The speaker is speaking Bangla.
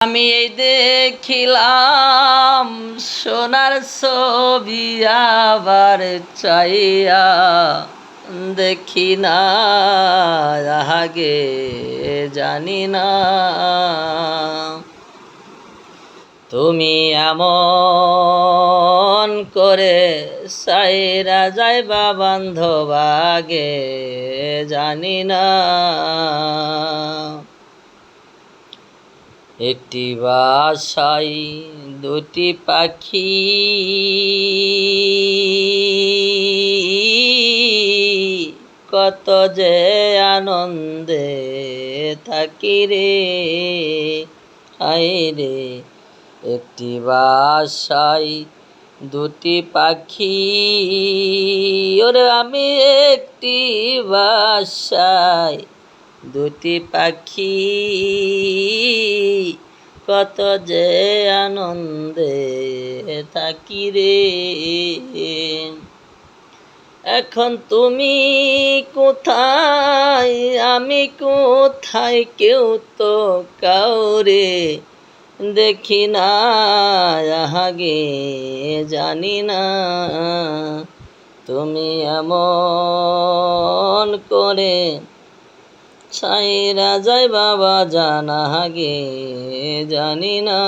আমি এই দেখিলাম সোনার ছবি আবার চাইয়া দেখি না আগে জানি না তুমি এমন করে সাইরা যাইবা বান্ধব আগে জানি না একটি বাসায় দুটি পাখি কত যে আনন্দে থাকি রে আইরে একটি বাসায় দুটি পাখি ওরে আমি একটি বাসায় দুটি পাখি কত যে আনন্দে থাকি রে এখন তুমি কোথায় আমি কোথায় কেউ তো কাউরে দেখি না আগে জানি না তুমি এমন করে ছাইরা যায় বাবা জানা আগে জানি না।